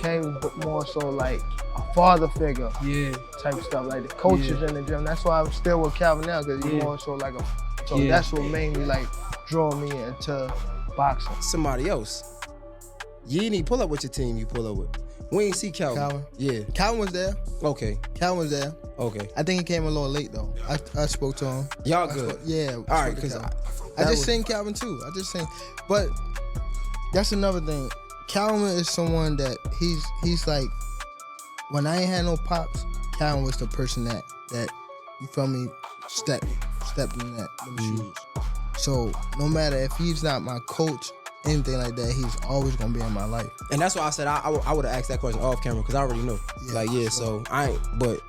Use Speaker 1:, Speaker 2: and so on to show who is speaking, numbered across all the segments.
Speaker 1: became more so like a father figure.
Speaker 2: Yeah.
Speaker 1: Type stuff, like the coaches in the gym. That's why I'm still with Calvin now, because he's more so like a, so that's what mainly like drew me into boxing.
Speaker 3: Somebody else. You didn't even pull up with your team you pull up with. We ain't see Calvin. Yeah.
Speaker 4: Calvin was there.
Speaker 3: Okay.
Speaker 4: Calvin was there.
Speaker 3: Okay.
Speaker 4: I think he came a little late though. I spoke to him.
Speaker 3: Y'all good?
Speaker 4: Yeah.
Speaker 3: All right, because
Speaker 4: I just seen Calvin too. I just seen, but that's another thing. Calvin is someone that he's like, when I ain't had no pops, Calvin was the person that you feel me, stepped in them shoes. So no matter if he's not my coach, anything like that, he's always gonna be in my life.
Speaker 3: And that's why I said I would have asked that question off camera, because I already know. So I ain't, but.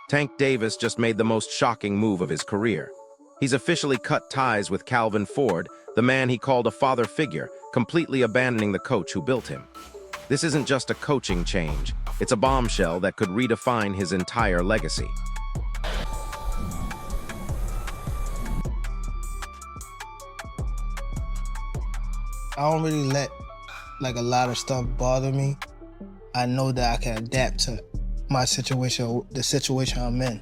Speaker 5: Tank Davis just made the most shocking move of his career. He's officially cut ties with Calvin Ford, the man he called a father figure, completely abandoning the coach who built him. This isn't just a coaching change, it's a bombshell that could redefine his entire legacy.
Speaker 4: I don't really let like a lot of stuff bother me. I know that I can adapt to my situation, the situation I'm in.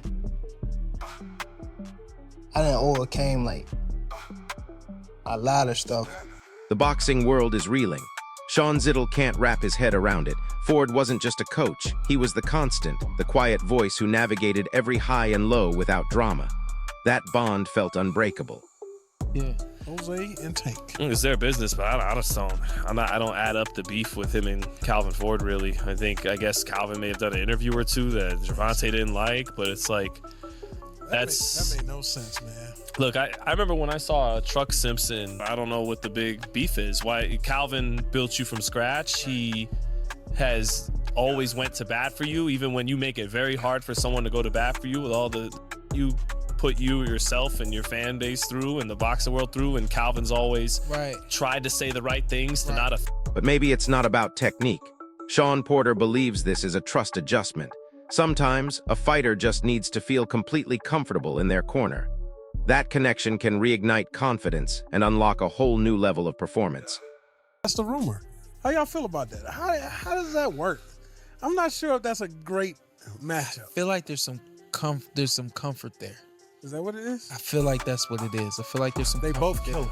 Speaker 4: I done overcame like a lot of stuff.
Speaker 5: The boxing world is reeling. Sean Zittle can't wrap his head around it. Ford wasn't just a coach, he was the constant, the quiet voice who navigated every high and low without drama. That bond felt unbreakable.
Speaker 2: Yeah.
Speaker 6: Jose and Tank.
Speaker 7: It's their business, but I don't add up the beef with him and Calvin Ford, really. I guess Calvin may have done an interview or two that Gervonta didn't like, but it's like, that
Speaker 6: made no sense, man.
Speaker 7: Look, I remember when I saw Truck Simpson, I don't know what the big beef is. Why Calvin built you from scratch. He has always went to bat for you, even when you make it very hard for someone to go to bat for you with all the, you put you yourself and your fan base through and the boxing world through, and Calvin's always tried to say the right things to not
Speaker 5: But maybe it's not about technique. Sean Porter believes this is a trust adjustment. Sometimes, a fighter just needs to feel completely comfortable in their corner. That connection can reignite confidence and unlock a whole new level of performance.
Speaker 6: That's the rumor. How y'all feel about that? How does that work? I'm not sure if that's a great matchup.
Speaker 2: I feel like there's some comfort there.
Speaker 6: Is that what it is?
Speaker 2: I feel like that's what it is. I feel like there's some.
Speaker 6: They both
Speaker 2: killers.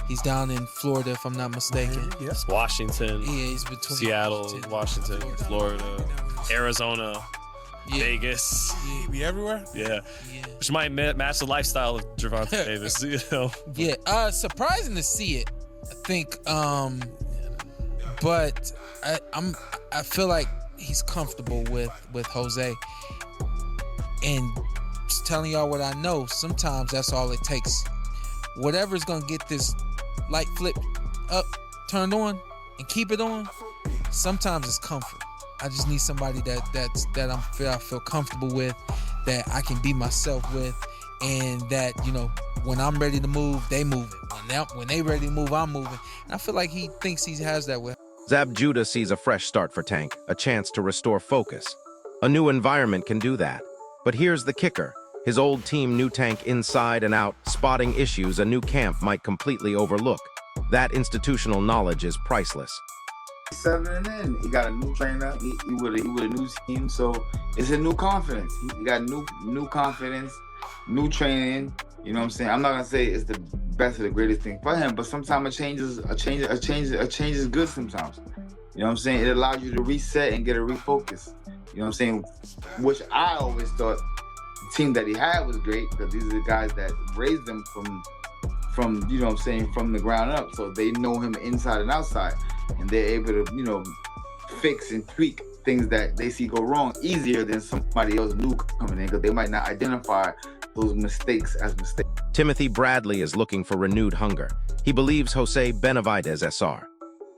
Speaker 2: He's down in Florida, if I'm not mistaken.
Speaker 6: Yes.
Speaker 7: Washington.
Speaker 2: Yeah, he's between
Speaker 7: Seattle, Washington, Florida, Arizona, Vegas.
Speaker 6: He be everywhere.
Speaker 7: Yeah. Which might match the lifestyle of Gervonta Davis, you know.
Speaker 2: Yeah. Surprising to see it. I think. But I feel like he's comfortable with Jose, and just telling y'all what I know, sometimes that's all it takes. Whatever's gonna get this light flip up, turned on, and keep it on, sometimes it's comfort. I just need somebody that I feel comfortable with, that I can be myself with, and that, you know, when I'm ready to move, they move it. When they ready to move, I'm moving. And I feel like he thinks he has that with.
Speaker 5: Zab Judah sees a fresh start for Tank, a chance to restore focus. A new environment can do that. But here's the kicker. His old team knew Tank inside and out, spotting issues a new camp might completely overlook. That institutional knowledge is priceless.
Speaker 8: 7 and in, he got a new trainer. He with a new team, so it's a new confidence. He got new confidence, new training. You know what I'm saying? I'm not gonna say it's the best or the greatest thing for him, but sometimes a change is good sometimes. You know what I'm saying? It allows you to reset and get a refocus. You know what I'm saying? Which I always thought the team that he had was great, because these are the guys that raised him from you know what I'm saying, from the ground up. So they know him inside and outside, and they're able to, you know, fix and tweak things that they see go wrong easier than somebody else new coming in, because they might not identify those mistakes as mistakes.
Speaker 5: Timothy Bradley is looking for renewed hunger. He believes Jose Benavidez SR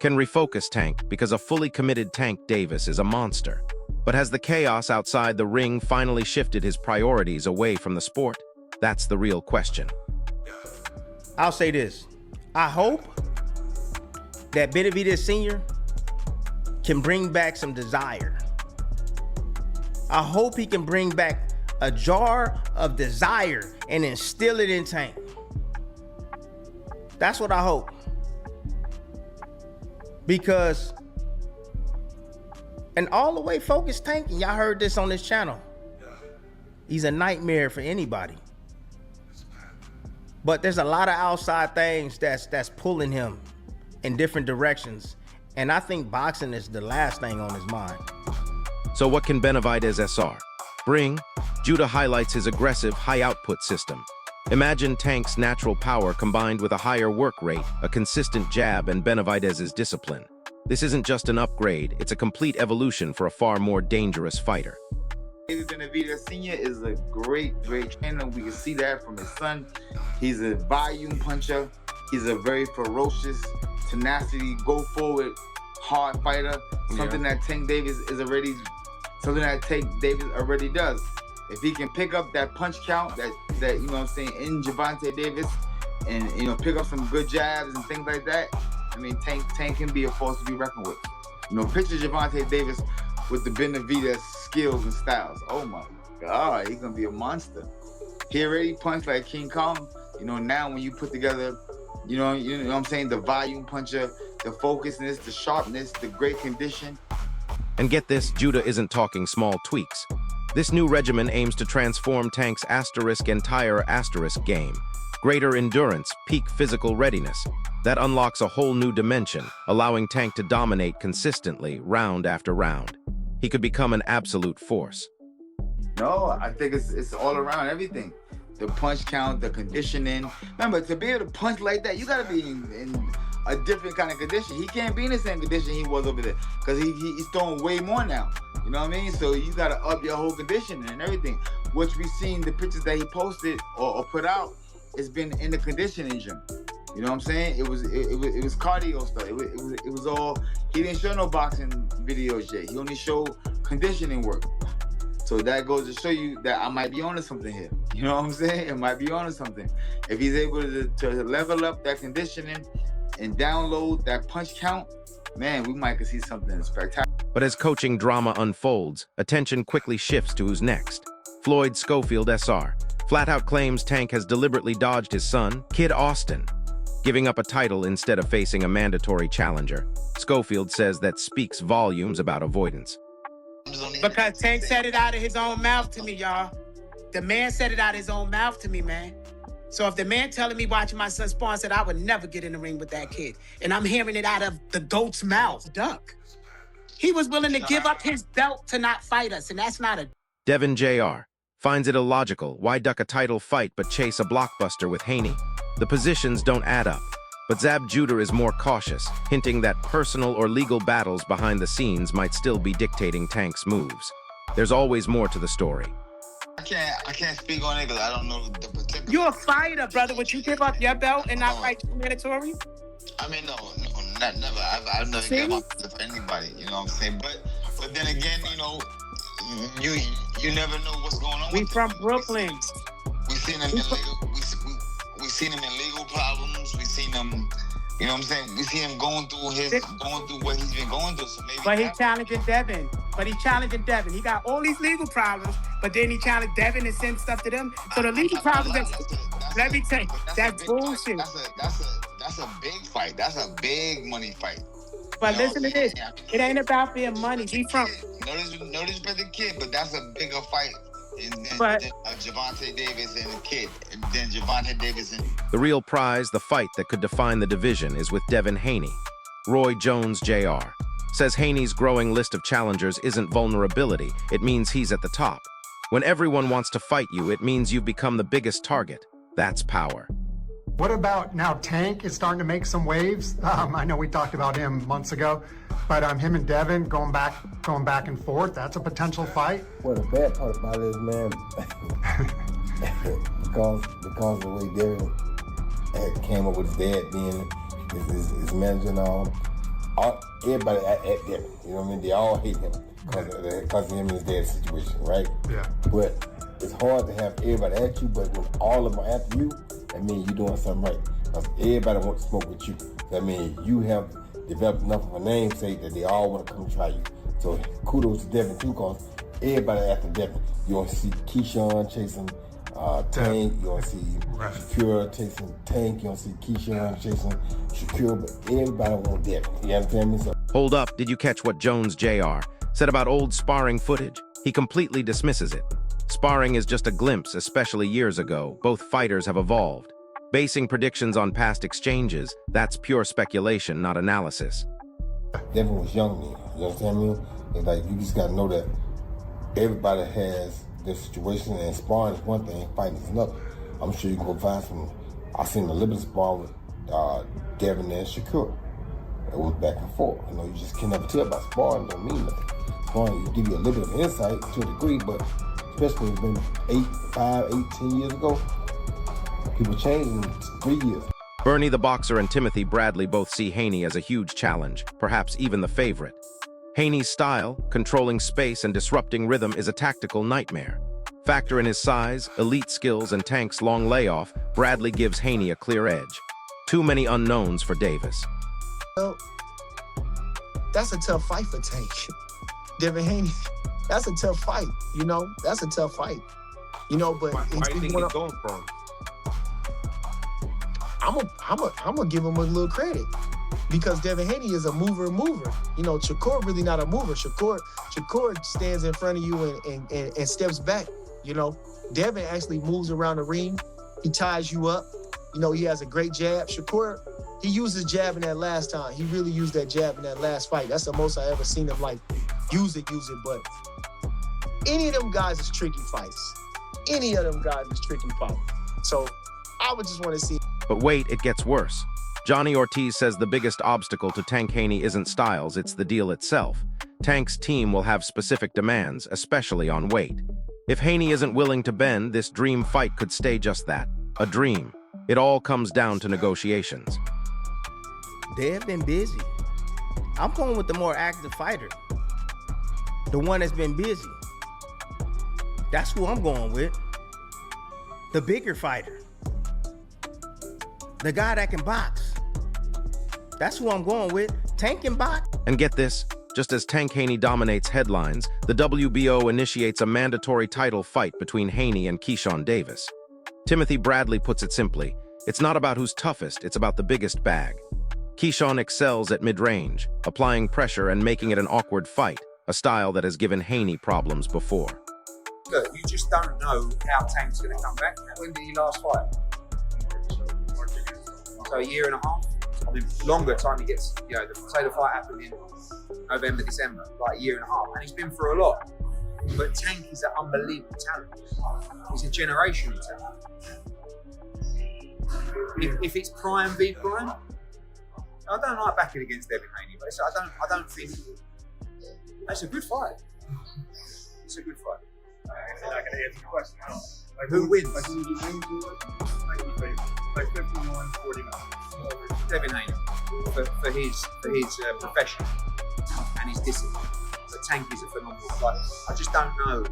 Speaker 5: can refocus Tank, because a fully committed Tank Davis is a monster. But has the chaos outside the ring finally shifted his priorities away from the sport? That's the real question.
Speaker 3: I'll say this. I hope that Benavidez Sr. can bring back some desire. I hope he can bring back a jar of desire and instill it in Tank. That's what I hope. Because And all the way focused Tank, and y'all heard this on this channel. He's a nightmare for anybody. But there's a lot of outside things that's pulling him in different directions. And I think boxing is the last thing on his mind.
Speaker 5: So what can Benavidez SR bring? Judah highlights his aggressive, high-output system. Imagine Tank's natural power combined with a higher work rate, a consistent jab, and Benavidez's discipline. This isn't just an upgrade, it's a complete evolution for a far more dangerous fighter.
Speaker 8: Benavidez Sr. is a great trainer. We can see that from his son. He's a volume puncher. He's a very ferocious, tenacity, go forward, hard fighter. Something that Tank Davis already does. If he can pick up that punch count that you know what I'm saying, in Gervonta Davis, and you know, pick up some good jabs and things like that, I mean, Tank can be a force to be reckoned with. You know, picture Gervonta Davis with the Benavidez skills and styles. Oh my God, he's gonna be a monster. He already punched like King Kong. You know, now when you put together, you know what I'm saying, the volume puncher, the focusness, the sharpness, the great condition.
Speaker 5: And get this, Judah isn't talking small tweaks. This new regimen aims to transform Tank's entire game. Greater endurance, peak physical readiness. That unlocks a whole new dimension, allowing Tank to dominate consistently, round after round. He could become an absolute force.
Speaker 8: No, I think it's all around everything. The punch count, the conditioning. Remember, to be able to punch like that, you gotta be in a different kind of condition. He can't be in the same condition he was over there, because he's throwing way more now. You know what I mean? So you gotta up your whole conditioning and everything. Which we've seen the pictures that he posted or put out, it's been in the conditioning gym. You know what I'm saying? It was cardio stuff. It was all, he didn't show no boxing videos yet. He only showed conditioning work. So that goes to show you that I might be onto something here. You know what I'm saying? It might be onto something. If he's able to level up that conditioning and download that punch count, man, we might see something spectacular.
Speaker 5: But as coaching drama unfolds, attention quickly shifts to who's next. Floyd Schofield SR flat out claims Tank has deliberately dodged his son, Kid Austin, giving up a title instead of facing a mandatory challenger. Schofield says that speaks volumes about avoidance.
Speaker 9: Because Tank said it out of his own mouth to me, y'all. The man said it out of his own mouth to me, man. So if the man telling me watching my son spawn said I would never get in the ring with that kid, and I'm hearing it out of the GOAT's mouth, duck. He was willing to give up his belt to not fight us, and that's not a...
Speaker 5: Devin Jr. finds it illogical. Why duck a title fight but chase a blockbuster with Haney? The positions don't add up. But Zab Judah is more cautious, hinting that personal or legal battles behind the scenes might still be dictating Tank's moves. There's always more to the story.
Speaker 8: I can't speak on it because I don't know the particulars.
Speaker 9: You're a fighter, brother. Would you give up your belt and not fight mandatory?
Speaker 8: I mean, no, never. I've never given up for anybody. You know what I'm saying? But then again, you know, you never know what's going on.
Speaker 9: We from Brooklyn.
Speaker 8: We seen him in legal. We seen him in legal problems. We seen him. You know what I'm saying? We see him going through what he's been going through. So maybe.
Speaker 9: But he's challenging Devin. He got all these legal problems, but then he challenged Devin and sent stuff to them. So the legal problems. Let me tell you, that's bullshit.
Speaker 8: That's a big fight. That's a big money fight.
Speaker 9: But listen to this. It ain't about being money. We from.
Speaker 8: No disrespect to the kid, but that's a bigger fight than Gervonta Davis and the kid, and then Gervonta Davis and...
Speaker 5: The real prize, the fight that could define the division, is with Devin Haney. Roy Jones Jr. says Haney's growing list of challengers isn't vulnerability, it means he's at the top. When everyone wants to fight you, it means you've become the biggest target. That's power.
Speaker 10: What about now Tank is starting to make some waves? I know we talked about him months ago, but him and Devin going back and forth, that's a potential fight.
Speaker 11: Well, the bad part about it is, man, because of the way Devin came up with his dad being his manager and all everybody at Devin, you know what I mean? They all hate him because of him and his dad's situation, right?
Speaker 10: Yeah.
Speaker 11: But it's hard to have everybody at you, but when all of them are after you, that means you're doing something right. Because everybody wants to smoke with you. That means you have developed enough of a namesake that they all want to come try you. So kudos to Devin too, because everybody after Devin. You want to see Keyshawn chasing Tank. You want to see Shakur chasing Tank. You want to see Keyshawn chasing Shakur. But everybody wants Devin. You understand me? So
Speaker 5: hold up, did you catch what Jones Jr. Said about old sparring footage, he completely dismisses it. Sparring is just a glimpse, especially years ago. Both fighters have evolved. Basing predictions on past exchanges, that's pure speculation, not analysis.
Speaker 11: Devin was young then, you understand me? And like, you just gotta know that everybody has their situation, and sparring is one thing, fighting is another. I'm sure you can go find some. I seen a little bit of sparring with Devin and Shakur. It was back and forth. You know, you just can never tell about sparring, don't mean nothing. Sparring, you give you a little bit of insight to a degree, but especially it's been 5, 8, 10 years ago, people changed in 3 years.
Speaker 5: Bernie the boxer and Timothy Bradley both see Haney as a huge challenge, perhaps even the favorite. Haney's style, controlling space and disrupting rhythm, is a tactical nightmare. Factor in his size, elite skills, and Tank's long layoff, Bradley gives Haney a clear edge. Too many unknowns for Davis.
Speaker 12: Well, that's a tough fight for Tank. Devin Haney, that's a tough fight, you know? That's a tough fight. You know, but
Speaker 13: why do you think he's going for him?
Speaker 12: I'm gonna give him a little credit because Devin Haney is a mover. You know, Shakur really not a mover. Shakur stands in front of you and steps back. You know, Devin actually moves around the ring. He ties you up. You know, he has a great jab. Shakur, he used his jab in that last time. He really used that jab in that last fight. That's the most I ever seen him like use it. But any of them guys is tricky fights. Any of them guys is tricky fights. So I would just want to see.
Speaker 5: But wait, it gets worse. Johnny Ortiz says the biggest obstacle to Tank Haney isn't styles, it's the deal itself. Tank's team will have specific demands, especially on weight. If Haney isn't willing to bend, this dream fight could stay just that, a dream. It all comes down to negotiations.
Speaker 3: They've been busy. I'm going with the more active fighter. The one that's been busy. That's who I'm going with. The bigger fighter. The guy that can box. That's who I'm going with. Tank can box.
Speaker 5: And get this, just as Tank Haney dominates headlines, the WBO initiates a mandatory title fight between Haney and Keyshawn Davis. Timothy Bradley puts it simply, it's not about who's toughest, it's about the biggest bag. Keyshawn excels at mid-range, applying pressure and making it an awkward fight, a style that has given Haney problems before.
Speaker 13: Look, you just don't know how Tank's going to come back. When did he last fight? So a year and a half. I mean, longer time he gets, you know, say the fight happened in November, December, like a year and a half. And he's been through a lot. But Tank is an unbelievable talent. He's a generational talent. If it's prime v prime, I don't like backing against Devin Haney, but I don't think that's a good fight. It's a good fight.
Speaker 14: I'm not gonna answer the question.
Speaker 13: Like who wins?
Speaker 14: Like 51-49.
Speaker 13: Devin Haney for his profession and his discipline. But Tank is a phenomenal fighter. I just don't know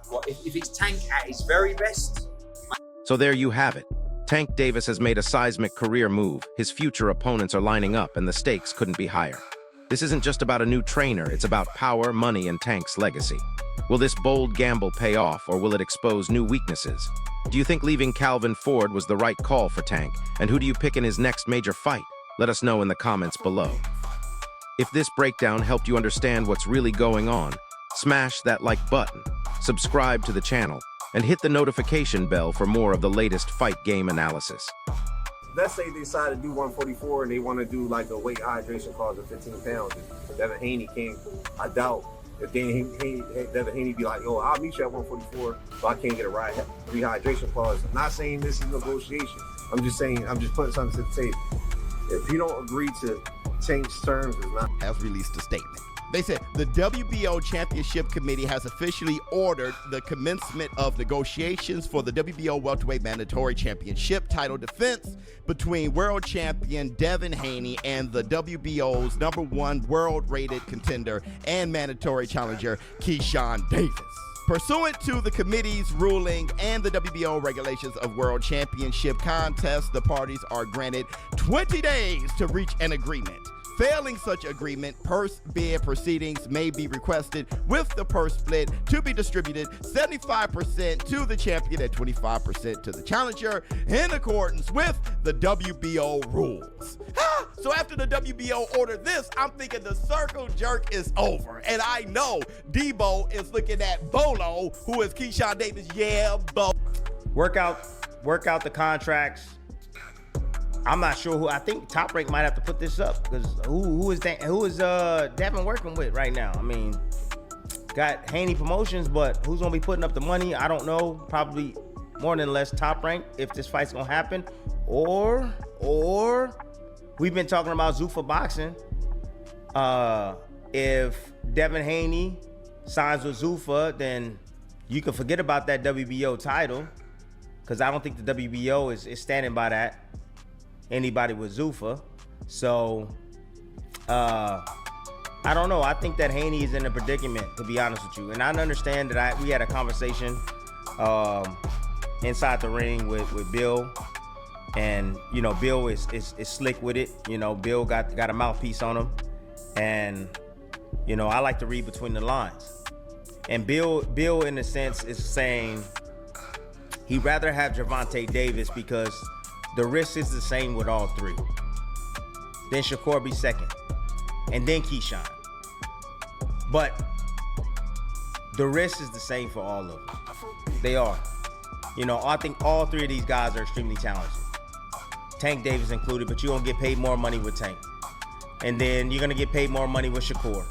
Speaker 13: what if it's Tank at his very best.
Speaker 5: So there you have it. Tank Davis has made a seismic career move. His future opponents are lining up and the stakes couldn't be higher. This isn't just about a new trainer, it's about power, money, and Tank's legacy. Will this bold gamble pay off, or will it expose new weaknesses? Do you think leaving Calvin Ford was the right call for Tank? And who do you pick in his next major fight? Let us know in the comments below. If this breakdown helped you understand what's really going on, smash that like button, subscribe to the channel, and hit the notification bell for more of the latest fight game analysis.
Speaker 14: Let's say they decide to do 144 and they want to do like a weight hydration clause of 15 pounds. If Devin Haney came, I doubt if Devin Haney be like, yo, I'll meet you at 144, but I can't get a rehydration clause. I'm not saying this is negotiation. I'm just saying, I'm just putting something to the table. If you don't agree to change terms, it's not.
Speaker 15: Has released a statement. They said the WBO Championship Committee has officially ordered the commencement of negotiations for the WBO Welterweight Mandatory Championship title defense between world champion Devin Haney and the WBO's #1 world-rated contender and mandatory challenger Keyshawn Davis. Pursuant to the committee's ruling and the WBO regulations of World Championship contests, the parties are granted 20 days to reach an agreement. Failing such agreement, purse bid proceedings may be requested with the purse split to be distributed 75% to the champion and 25% to the challenger in accordance with the WBO rules. So after the WBO ordered this, I'm thinking the circle jerk is over. And I know Debo is looking at Bolo, who is Keyshawn Davis. Yeah, Bo.
Speaker 3: Work out the contracts. I'm not sure who. I think Top Rank might have to put this up because who is Devin working with right now? I mean, got Haney Promotions, but who's gonna be putting up the money? I don't know. Probably more than less Top Rank if this fight's gonna happen, or we've been talking about Zuffa Boxing. If Devin Haney signs with Zuffa, then you can forget about that WBO title because I don't think the WBO is standing by that. Anybody with Zuffa. So I don't know. I think that Haney is in a predicament, to be honest with you. And I understand that we had a conversation inside the ring with Bill. And you know, Bill is slick with it. You know, Bill got a mouthpiece on him. And you know, I like to read between the lines. And Bill in a sense is saying he'd rather have Gervonta Davis because the risk is the same with all three. Then Shakur be second. And then Keyshawn. But the risk is the same for all of them. They are. You know, I think all three of these guys are extremely talented. Tank Davis included, but you're going to get paid more money with Tank. And then you're going to get paid more money with Shakur.